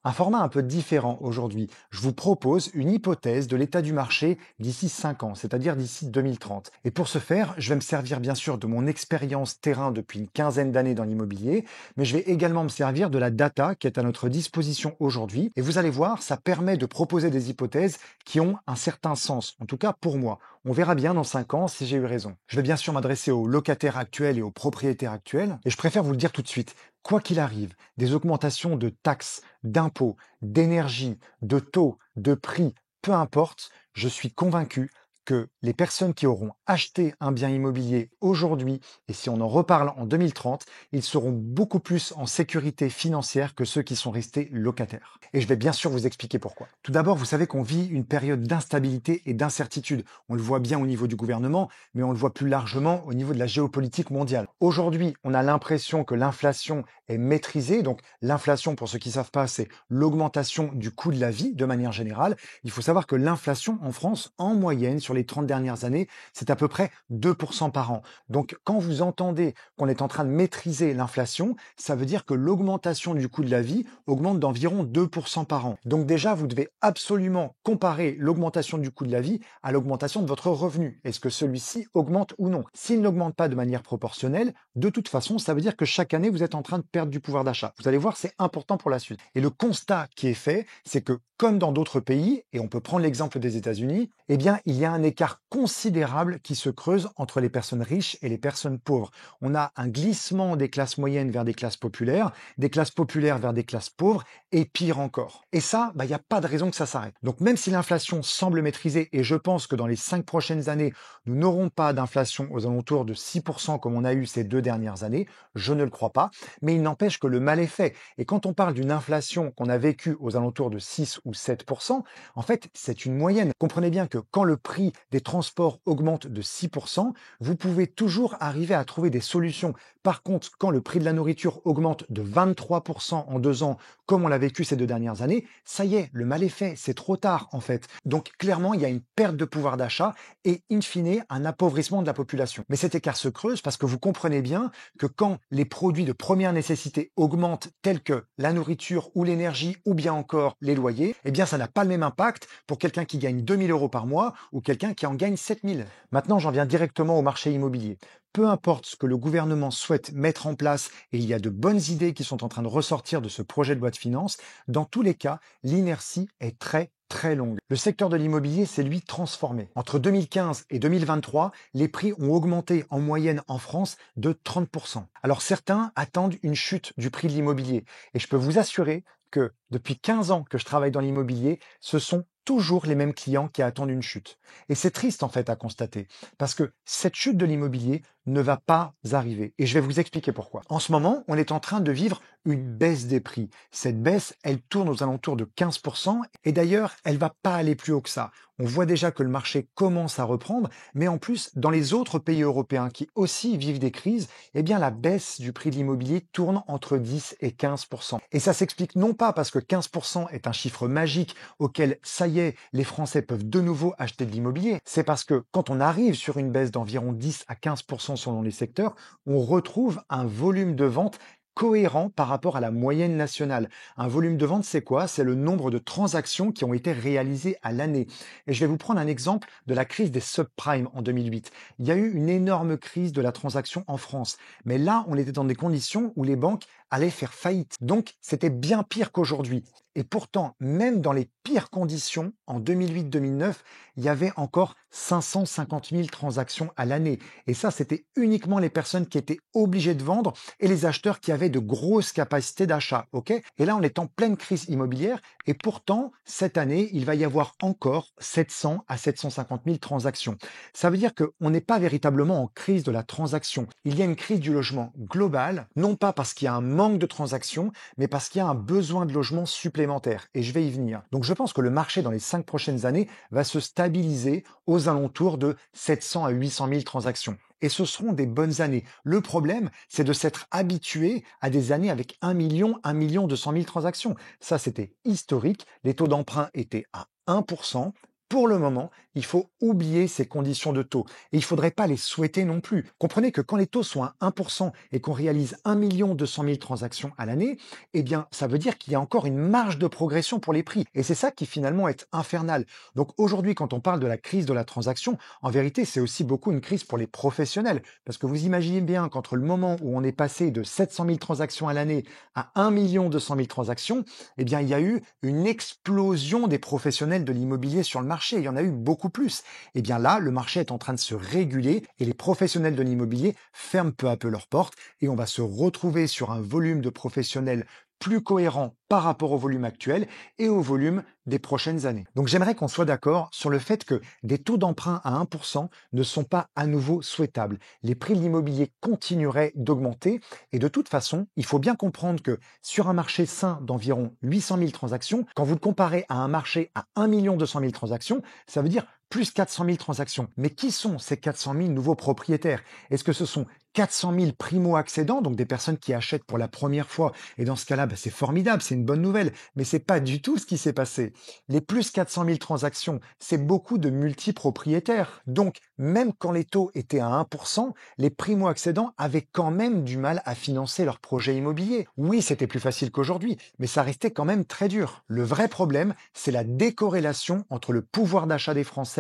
Un format un peu différent aujourd'hui. Je vous propose une hypothèse de l'état du marché d'ici 5 ans, c'est-à-dire d'ici 2030. Et pour ce faire, je vais me servir bien sûr de mon expérience terrain depuis une quinzaine d'années dans l'immobilier, mais je vais également me servir de la data qui est à notre disposition aujourd'hui. Et vous allez voir, ça permet de proposer des hypothèses qui ont un certain sens, en tout cas pour moi. On verra bien dans 5 ans si j'ai eu raison. Je vais bien sûr m'adresser aux locataires actuels et aux propriétaires actuels, et je préfère vous le dire tout de suite. Quoi qu'il arrive, des augmentations de taxes, d'impôts, d'énergie, de taux, de prix, peu importe, je suis convaincu que les personnes qui auront acheté un bien immobilier aujourd'hui, et si on en reparle en 2030, ils seront beaucoup plus en sécurité financière que ceux qui sont restés locataires. Et je vais bien sûr vous expliquer pourquoi. Tout d'abord, vous savez qu'on vit une période d'instabilité et d'incertitude. On le voit bien au niveau du gouvernement, mais on le voit plus largement au niveau de la géopolitique mondiale. Aujourd'hui, on a l'impression que l'inflation est maîtrisée. Donc l'inflation, pour ceux qui ne savent pas, c'est l'augmentation du coût de la vie de manière générale. Il faut savoir que l'inflation en France, en moyenne, sur les 30 dernières années, c'est à peu près 2% par an. Donc quand vous entendez qu'on est en train de maîtriser l'inflation, ça veut dire que l'augmentation du coût de la vie augmente d'environ 2% par an. Donc déjà, vous devez absolument comparer l'augmentation du coût de la vie à l'augmentation de votre revenu. Est-ce que celui-ci augmente ou non? S'il n'augmente pas de manière proportionnelle, de toute façon, ça veut dire que chaque année, vous êtes en train de perdre du pouvoir d'achat. Vous allez voir, c'est important pour la suite. Et le constat qui est fait, c'est que comme dans d'autres pays, et on peut prendre l'exemple des États-Unis, eh bien, il y a un écart considérable qui se creuse entre les personnes riches et les personnes pauvres. On a un glissement des classes moyennes vers des classes populaires vers des classes pauvres, et pire encore. Et ça, il n'y a pas de raison que ça s'arrête. Donc même si l'inflation semble maîtrisée, et je pense que dans les 5 prochaines années, nous n'aurons pas d'inflation aux alentours de 6% comme on a eu ces 2 dernières années, je ne le crois pas, mais il n'empêche que le mal est fait. Et quand on parle d'une inflation qu'on a vécue aux alentours de 6 ou 7%, en fait, c'est une moyenne. Comprenez bien que quand le prix des transports augmente de 6%, vous pouvez toujours arriver à trouver des solutions. Par contre, quand le prix de la nourriture augmente de 23% en 2 ans, comme on l'a vécu ces 2 dernières années, ça y est, le mal est fait, c'est trop tard en fait. Donc clairement, il y a une perte de pouvoir d'achat et in fine, un appauvrissement de la population. Mais cet écart se creuse parce que vous comprenez bien que quand les produits de première nécessité augmentent, tels que la nourriture ou l'énergie ou bien encore les loyers, eh bien ça n'a pas le même impact pour quelqu'un qui gagne 2000 euros par mois ou quelqu'un qui en gagne 7000. Maintenant, j'en viens directement au marché immobilier. Peu importe ce que le gouvernement souhaite mettre en place, et il y a de bonnes idées qui sont en train de ressortir de ce projet de loi de finances, dans tous les cas, l'inertie est très longue. Le secteur de l'immobilier s'est lui transformé. Entre 2015 et 2023, les prix ont augmenté en moyenne en France de 30%. Alors certains attendent une chute du prix de l'immobilier et je peux vous assurer que depuis 15 ans que je travaille dans l'immobilier, ce sont toujours les mêmes clients qui attendent une chute. Et c'est triste en fait à constater parce que cette chute de l'immobilier ne va pas arriver. Et je vais vous expliquer pourquoi. En ce moment, on est en train de vivre une baisse des prix. Cette baisse, elle tourne aux alentours de 15% et d'ailleurs, elle va pas aller plus haut que ça. On voit déjà que le marché commence à reprendre, mais en plus, dans les autres pays européens qui aussi vivent des crises, eh bien la baisse du prix de l'immobilier tourne entre 10 et 15%. Et ça s'explique non pas parce que 15% est un chiffre magique auquel, ça y est, les Français peuvent de nouveau acheter de l'immobilier, c'est parce que quand on arrive sur une baisse d'environ 10 à 15% selon les secteurs, on retrouve un volume de vente cohérent par rapport à la moyenne nationale. Un volume de vente, c'est quoi? C'est le nombre de transactions qui ont été réalisées à l'année. Et je vais vous prendre un exemple de la crise des subprimes en 2008. Il y a eu une énorme crise de la transaction en France. Mais là, on était dans des conditions où les banques allaient faire faillite. Donc, c'était bien pire qu'aujourd'hui. Et pourtant, même dans les pires conditions, en 2008-2009, il y avait encore 550 000 transactions à l'année. Et ça, c'était uniquement les personnes qui étaient obligées de vendre et les acheteurs qui avaient de grosses capacités d'achat. Ok? Et là, on est en pleine crise immobilière. Et pourtant, cette année, il va y avoir encore 700 à 750 000 transactions. Ça veut dire qu'on n'est pas véritablement en crise de la transaction. Il y a une crise du logement global, non pas parce qu'il y a un manque de transactions, mais parce qu'il y a un besoin de logement supplémentaire. Et je vais y venir. Donc je pense que le marché dans les 5 prochaines années va se stabiliser aux alentours de 700 à 800 000 transactions. Et ce seront des bonnes années. Le problème, c'est de s'être habitué à des années avec 1 million 200 000 transactions. Ça, c'était historique. Les taux d'emprunt étaient à 1%. Pour le moment, il faut oublier ces conditions de taux et il ne faudrait pas les souhaiter non plus. Comprenez que quand les taux sont à 1% et qu'on réalise 1 200 000 transactions à l'année, eh bien, ça veut dire qu'il y a encore une marge de progression pour les prix. Et c'est ça qui finalement est infernal. Donc aujourd'hui, quand on parle de la crise de la transaction, en vérité, c'est aussi beaucoup une crise pour les professionnels. Parce que vous imaginez bien qu'entre le moment où on est passé de 700 000 transactions à l'année à 1 200 000 transactions, eh bien, il y a eu une explosion des professionnels de l'immobilier sur le marché. Il y en a eu beaucoup plus. Eh bien là, le marché est en train de se réguler et les professionnels de l'immobilier ferment peu à peu leurs portes et on va se retrouver sur un volume de professionnels plus cohérent par rapport au volume actuel et au volume des prochaines années. Donc j'aimerais qu'on soit d'accord sur le fait que des taux d'emprunt à 1% ne sont pas à nouveau souhaitables. Les prix de l'immobilier continueraient d'augmenter et de toute façon, il faut bien comprendre que sur un marché sain d'environ 800 000 transactions, quand vous le comparez à un marché à 1 200 000 transactions, ça veut dire plus 400 000 transactions. Mais qui sont ces 400 000 nouveaux propriétaires? Est-ce que ce sont 400 000 primo-accédants, donc des personnes qui achètent pour la première fois? Et dans ce cas-là, c'est formidable, c'est une bonne nouvelle, mais c'est pas du tout ce qui s'est passé. Les plus 400 000 transactions, c'est beaucoup de multipropriétaires. Donc, même quand les taux étaient à 1%, les primo-accédants avaient quand même du mal à financer leur projet immobilier. Oui, c'était plus facile qu'aujourd'hui, mais ça restait quand même très dur. Le vrai problème, c'est la décorrélation entre le pouvoir d'achat des Français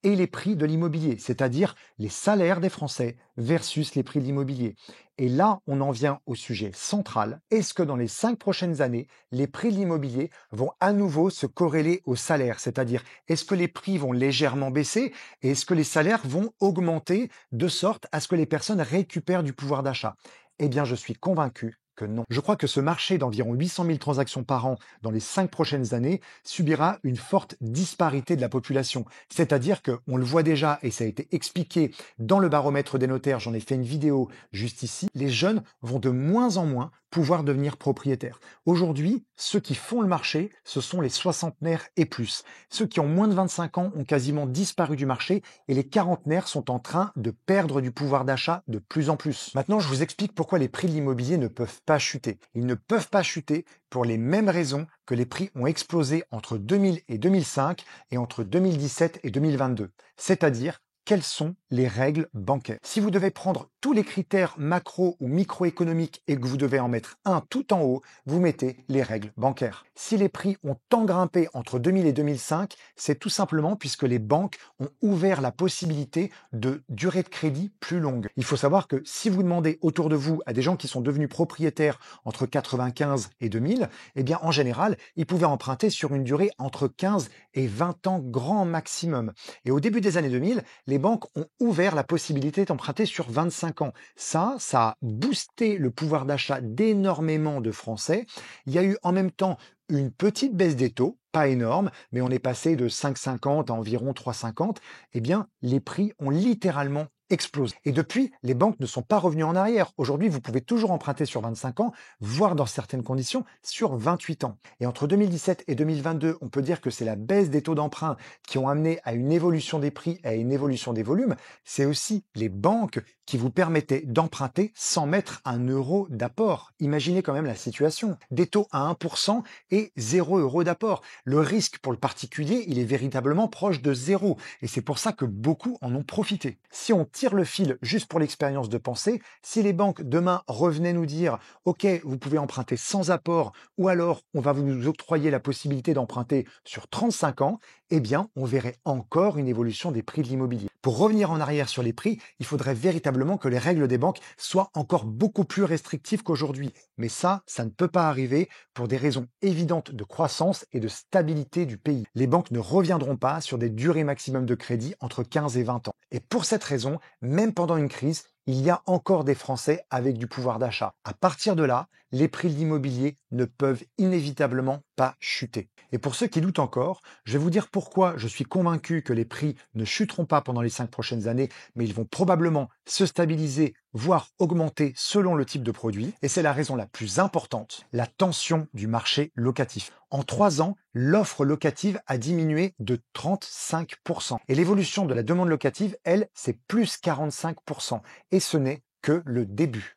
et les prix de l'immobilier, c'est-à-dire les salaires des Français versus les prix de l'immobilier. Et là, on en vient au sujet central. Est-ce que dans les 5 prochaines années, les prix de l'immobilier vont à nouveau se corréler aux salaires? C'est-à-dire, est-ce que les prix vont légèrement baisser et est-ce que les salaires vont augmenter de sorte à ce que les personnes récupèrent du pouvoir d'achat? Eh bien, je suis convaincu que non. Je crois que ce marché d'environ 800 000 transactions par an dans les 5 prochaines années subira une forte disparité de la population. C'est-à-dire qu'on le voit déjà, et ça a été expliqué dans le baromètre des notaires, j'en ai fait une vidéo juste ici, les jeunes vont de moins en moins pouvoir devenir propriétaires. Aujourd'hui, ceux qui font le marché, ce sont les soixantenaires et plus. Ceux qui ont moins de 25 ans ont quasiment disparu du marché et les quarantenaires sont en train de perdre du pouvoir d'achat de plus en plus. Maintenant, je vous explique pourquoi les prix de l'immobilier ne peuvent pas chuter. Ils ne peuvent pas chuter pour les mêmes raisons que les prix ont explosé entre 2000 et 2005 et entre 2017 et 2022. C'est-à-dire, quelles sont les règles bancaires? Si vous devez prendre tous les critères macro ou microéconomiques et que vous devez en mettre un tout en haut, vous mettez les règles bancaires. Si les prix ont tant grimpé entre 2000 et 2005, c'est tout simplement puisque les banques ont ouvert la possibilité de durée de crédit plus longue. Il faut savoir que si vous demandez autour de vous à des gens qui sont devenus propriétaires entre 95 et 2000, eh bien en général, ils pouvaient emprunter sur une durée entre 15 et 20 ans grand maximum. Et au début des années 2000, les banques ont ouvert la possibilité d'emprunter sur 25 ans. Ça a boosté le pouvoir d'achat d'énormément de Français. Il y a eu en même temps une petite baisse des taux, pas énorme, mais on est passé de 5,50 à environ 3,50. Eh bien, les prix ont littéralement explosé. Et depuis, les banques ne sont pas revenues en arrière. Aujourd'hui, vous pouvez toujours emprunter sur 25 ans, voire dans certaines conditions sur 28 ans. Et entre 2017 et 2022, on peut dire que c'est la baisse des taux d'emprunt qui ont amené à une évolution des prix et à une évolution des volumes. C'est aussi les banques qui vous permettaient d'emprunter sans mettre un euro d'apport. Imaginez quand même la situation. Des taux à 1% et 0 euros d'apport. Le risque pour le particulier, il est véritablement proche de zéro. Et c'est pour ça que beaucoup en ont profité. Si on tire le fil juste pour l'expérience de pensée, si les banques demain revenaient nous dire « Ok, vous pouvez emprunter sans apport ou alors on va vous octroyer la possibilité d'emprunter sur 35 ans », eh bien, on verrait encore une évolution des prix de l'immobilier. Pour revenir en arrière sur les prix, il faudrait véritablement que les règles des banques soient encore beaucoup plus restrictives qu'aujourd'hui. Mais ça ne peut pas arriver pour des raisons évidentes de croissance et de stabilité du pays. Les banques ne reviendront pas sur des durées maximum de crédit entre 15 et 20 ans. Et pour cette raison, même pendant une crise, il y a encore des Français avec du pouvoir d'achat. À partir de là, les prix de l'immobilier ne peuvent inévitablement pas chuter. Et pour ceux qui doutent encore, je vais vous dire pourquoi je suis convaincu que les prix ne chuteront pas pendant les 5 prochaines années, mais ils vont probablement se stabiliser, voire augmenter selon le type de produit. Et c'est la raison la plus importante, la tension du marché locatif. En 3 ans, l'offre locative a diminué de 35%. Et l'évolution de la demande locative, elle, c'est plus 45%. Et ce n'est que le début.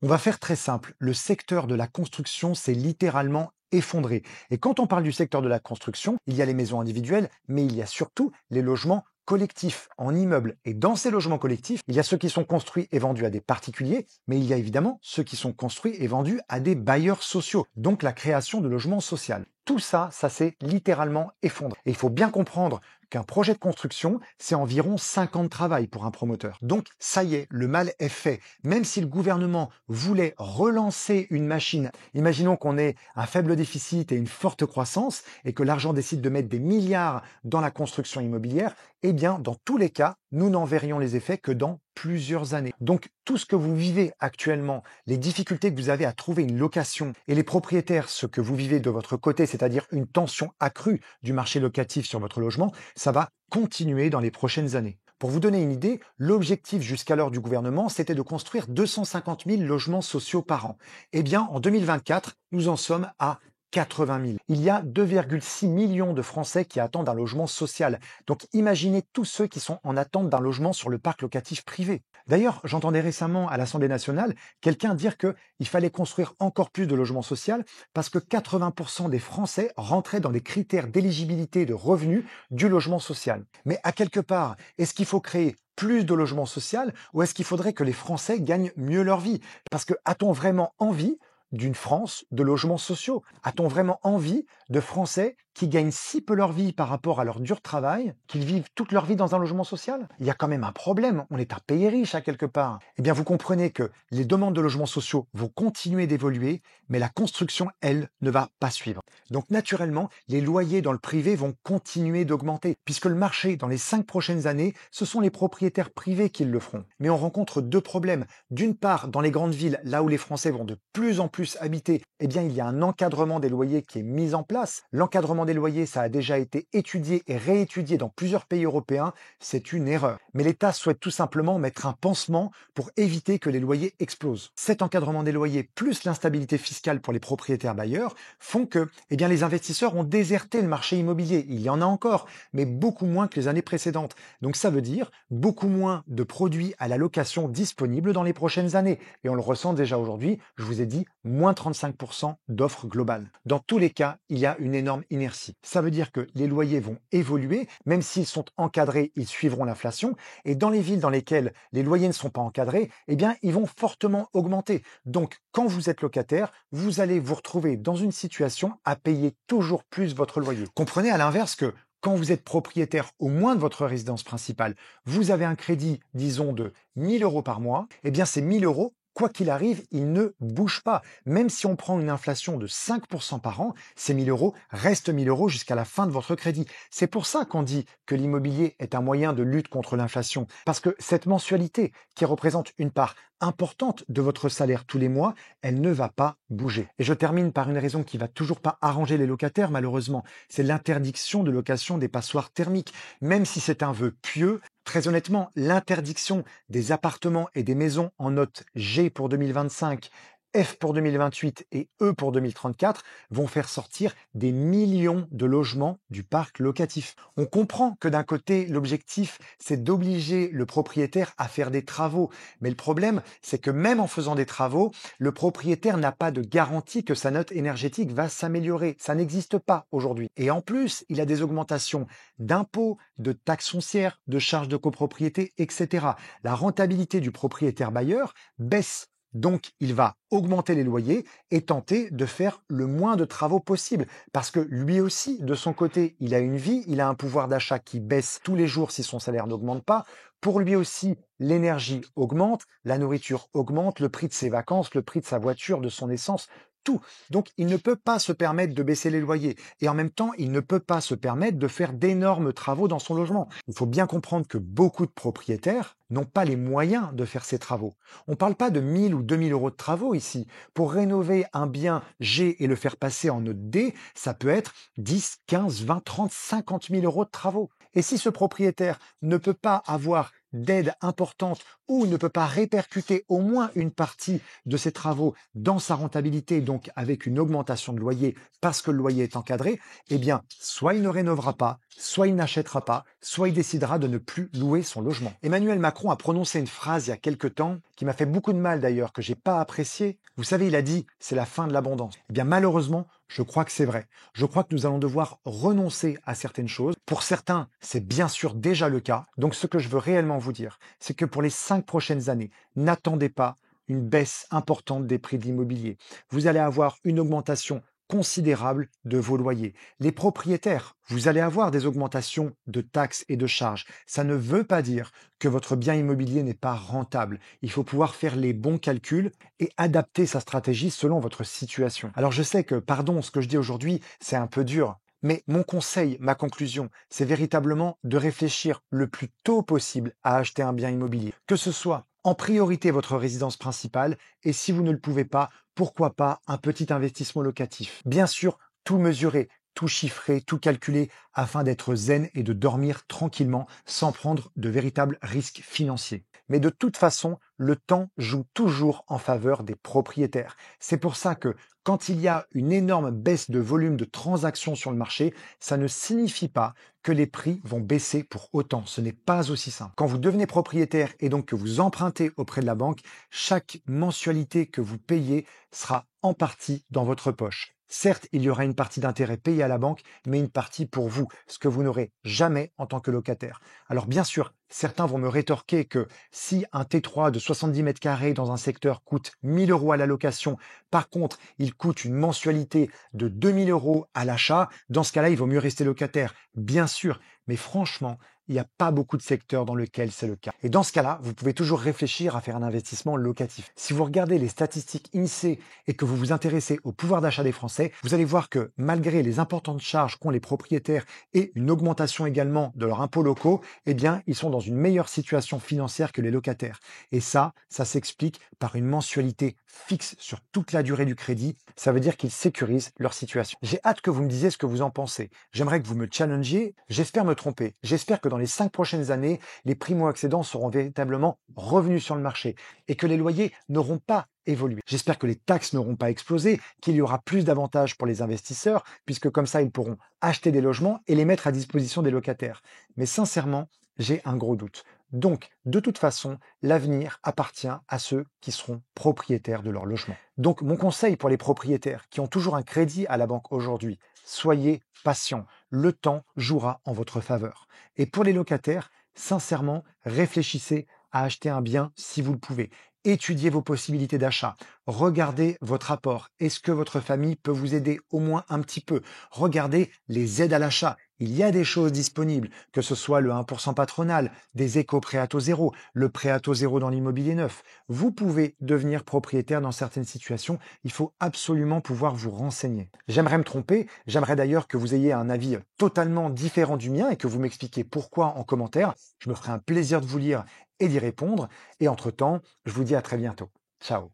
On va faire très simple. Le secteur de la construction s'est littéralement effondré. Et quand on parle du secteur de la construction, il y a les maisons individuelles, mais il y a surtout les logements collectifs en immeubles. Et dans ces logements collectifs, il y a ceux qui sont construits et vendus à des particuliers, mais il y a évidemment ceux qui sont construits et vendus à des bailleurs sociaux, donc la création de logements sociaux. Tout ça, ça s'est littéralement effondré. Et il faut bien comprendre qu'un projet de construction, c'est environ 5 ans de travail pour un promoteur. Donc, ça y est, le mal est fait. Même si le gouvernement voulait relancer une machine, imaginons qu'on ait un faible déficit et une forte croissance, et que l'argent décide de mettre des milliards dans la construction immobilière, eh bien, dans tous les cas, nous n'en verrions les effets que dans plusieurs années. Donc, tout ce que vous vivez actuellement, les difficultés que vous avez à trouver une location et les propriétaires, ce que vous vivez de votre côté, c'est-à-dire une tension accrue du marché locatif sur votre logement, ça va continuer dans les prochaines années. Pour vous donner une idée, l'objectif jusqu'alors du gouvernement, c'était de construire 250 000 logements sociaux par an. Eh bien, en 2024, nous en sommes à 80 000. Il y a 2,6 millions de Français qui attendent un logement social. Donc imaginez tous ceux qui sont en attente d'un logement sur le parc locatif privé. D'ailleurs, j'entendais récemment à l'Assemblée nationale quelqu'un dire qu'il fallait construire encore plus de logements sociaux parce que 80% des Français rentraient dans les critères d'éligibilité de revenus du logement social. Mais à quelque part, est-ce qu'il faut créer plus de logements sociaux ou est-ce qu'il faudrait que les Français gagnent mieux leur vie? Parce que a-t-on vraiment envie d'une France de logements sociaux? A-t-on vraiment envie de Français qui gagnent si peu leur vie par rapport à leur dur travail, qu'ils vivent toute leur vie dans un logement social? Il y a quand même un problème, on est un pays riche à quelque part. Eh bien, vous comprenez que les demandes de logements sociaux vont continuer d'évoluer, mais la construction, elle, ne va pas suivre. Donc naturellement, les loyers dans le privé vont continuer d'augmenter, puisque le marché, dans les 5 prochaines années, ce sont les propriétaires privés qui le feront. Mais on rencontre deux problèmes. D'une part, dans les grandes villes, là où les Français vont de plus en plus habiter, eh bien, il y a un encadrement des loyers qui est mis en place. L'encadrement des loyers, ça a déjà été étudié et réétudié dans plusieurs pays européens. C'est une erreur. Mais l'État souhaite tout simplement mettre un pansement pour éviter que les loyers explosent. Cet encadrement des loyers plus l'instabilité fiscale pour les propriétaires bailleurs font que, eh bien, les investisseurs ont déserté le marché immobilier. Il y en a encore, mais beaucoup moins que les années précédentes. Donc ça veut dire beaucoup moins de produits à la location disponibles dans les prochaines années. Et on le ressent déjà aujourd'hui, je vous ai dit, moins 35% d'offres globales. Dans tous les cas, il y a une énorme inertie. Ça veut dire que les loyers vont évoluer, même s'ils sont encadrés, ils suivront l'inflation. Et dans les villes dans lesquelles les loyers ne sont pas encadrés, eh bien, ils vont fortement augmenter. Donc, quand vous êtes locataire, vous allez vous retrouver dans une situation à payer toujours plus votre loyer. Comprenez à l'inverse que quand vous êtes propriétaire au moins de votre résidence principale, vous avez un crédit, disons, de 1 000 € par mois, eh bien, ces 1 000 €, quoi qu'il arrive, ils ne bougent pas. Même si on prend une inflation de 5% par an, ces 1 000 € restent 1 000 € jusqu'à la fin de votre crédit. C'est pour ça qu'on dit que l'immobilier est un moyen de lutte contre l'inflation. Parce que cette mensualité, qui représente une part importante de votre salaire tous les mois, elle ne va pas bouger. Et je termine par une raison qui va toujours pas arranger les locataires, malheureusement. C'est l'interdiction de location des passoires thermiques. Même si c'est un vœu pieux, très honnêtement, l'interdiction des appartements et des maisons en note G pour 2025, F pour 2028 et E pour 2034 vont faire sortir des millions de logements du parc locatif. On comprend que d'un côté, l'objectif, c'est d'obliger le propriétaire à faire des travaux. Mais le problème, c'est que même en faisant des travaux, le propriétaire n'a pas de garantie que sa note énergétique va s'améliorer. Ça n'existe pas aujourd'hui. Et en plus, il a des augmentations d'impôts, de taxes foncières, de charges de copropriété, etc. La rentabilité du propriétaire bailleur baisse. Donc, il va augmenter les loyers et tenter de faire le moins de travaux possible. Parce que lui aussi, de son côté, il a une vie, il a un pouvoir d'achat qui baisse tous les jours si son salaire n'augmente pas. Pour lui aussi, l'énergie augmente, la nourriture augmente, le prix de ses vacances, le prix de sa voiture, de son essence, tout. Donc, il ne peut pas se permettre de baisser les loyers. Et en même temps, il ne peut pas se permettre de faire d'énormes travaux dans son logement. Il faut bien comprendre que beaucoup de propriétaires n'ont pas les moyens de faire ces travaux. On ne parle pas de 1 000 ou 2 000 € de travaux ici. Pour rénover un bien G et le faire passer en note D, ça peut être 10, 15, 20, 30, 50 000 € de travaux. Et si ce propriétaire ne peut pas avoir d'aide importante ou ne peut pas répercuter au moins une partie de ses travaux dans sa rentabilité, donc avec une augmentation de loyer parce que le loyer est encadré, eh bien, soit il ne rénovera pas, soit il n'achètera pas, soit il décidera de ne plus louer son logement. Emmanuel Macron Macron a prononcé une phrase il y a quelque temps qui m'a fait beaucoup de mal d'ailleurs, que j'ai pas apprécié. Vous savez, il a dit c'est la fin de l'abondance. Eh bien malheureusement, je crois que c'est vrai. Je crois que nous allons devoir renoncer à certaines choses. Pour certains, c'est bien sûr déjà le cas. Donc ce que je veux réellement vous dire, c'est que pour les 5 prochaines années, n'attendez pas une baisse importante des prix de l'immobilier. Vous allez avoir une augmentation considérable de vos loyers. Les propriétaires, vous allez avoir des augmentations de taxes et de charges. Ça ne veut pas dire que votre bien immobilier n'est pas rentable. Il faut pouvoir faire les bons calculs et adapter sa stratégie selon votre situation. Alors je sais que, pardon, ce que je dis aujourd'hui, c'est un peu dur. Mais mon conseil, ma conclusion, c'est véritablement de réfléchir le plus tôt possible à acheter un bien immobilier. Que ce soit en priorité votre résidence principale et si vous ne le pouvez pas, pourquoi pas un petit investissement locatif. Bien sûr, tout mesurer, tout chiffrer, tout calculer afin d'être zen et de dormir tranquillement sans prendre de véritables risques financiers. Mais de toute façon, le temps joue toujours en faveur des propriétaires. C'est pour ça que quand il y a une énorme baisse de volume de transactions sur le marché, ça ne signifie pas que les prix vont baisser pour autant. Ce n'est pas aussi simple. Quand vous devenez propriétaire et donc que vous empruntez auprès de la banque, chaque mensualité que vous payez sera en partie dans votre poche. Certes, il y aura une partie d'intérêt payé à la banque, mais une partie pour vous, ce que vous n'aurez jamais en tant que locataire. Alors bien sûr, certains vont me rétorquer que si un T3 de 70 mètres carrés dans un secteur coûte 1000 euros à la location, par contre, il coûte une mensualité de 2000 euros à l'achat, dans ce cas-là, il vaut mieux rester locataire. Bien sûr, mais franchement, il n'y a pas beaucoup de secteurs dans lesquels c'est le cas. Et dans ce cas-là, vous pouvez toujours réfléchir à faire un investissement locatif. Si vous regardez les statistiques INSEE et que vous vous intéressez au pouvoir d'achat des Français, vous allez voir que malgré les importantes charges qu'ont les propriétaires et une augmentation également de leurs impôts locaux, eh bien, ils sont dans une meilleure situation financière que les locataires. Et ça s'explique par une mensualité fixe sur toute la durée du crédit. Ça veut dire qu'ils sécurisent leur situation. J'ai hâte que vous me disiez ce que vous en pensez. J'aimerais que vous me challengiez. J'espère me tromper. J'espère que dans les 5 prochaines années, les primo-accédants seront véritablement revenus sur le marché et que les loyers n'auront pas évolué. J'espère que les taxes n'auront pas explosé, qu'il y aura plus d'avantages pour les investisseurs, puisque comme ça, ils pourront acheter des logements et les mettre à disposition des locataires. Mais sincèrement, j'ai un gros doute. Donc, de toute façon, l'avenir appartient à ceux qui seront propriétaires de leur logement. Donc, mon conseil pour les propriétaires qui ont toujours un crédit à la banque aujourd'hui, soyez patients. Le temps jouera en votre faveur. Et pour les locataires, sincèrement, réfléchissez à acheter un bien si vous le pouvez. Étudiez vos possibilités d'achat. Regardez votre apport. Est-ce que votre famille peut vous aider au moins un petit peu? Regardez les aides à l'achat. Il y a des choses disponibles, que ce soit le 1% patronal, des éco-prêts à taux zéro, le prêt à taux zéro dans l'immobilier neuf. Vous pouvez devenir propriétaire dans certaines situations. Il faut absolument pouvoir vous renseigner. J'aimerais me tromper. J'aimerais d'ailleurs que vous ayez un avis totalement différent du mien et que vous m'expliquiez pourquoi en commentaire. Je me ferai un plaisir de vous lire et d'y répondre. Et entre-temps, je vous dis à très bientôt. Ciao.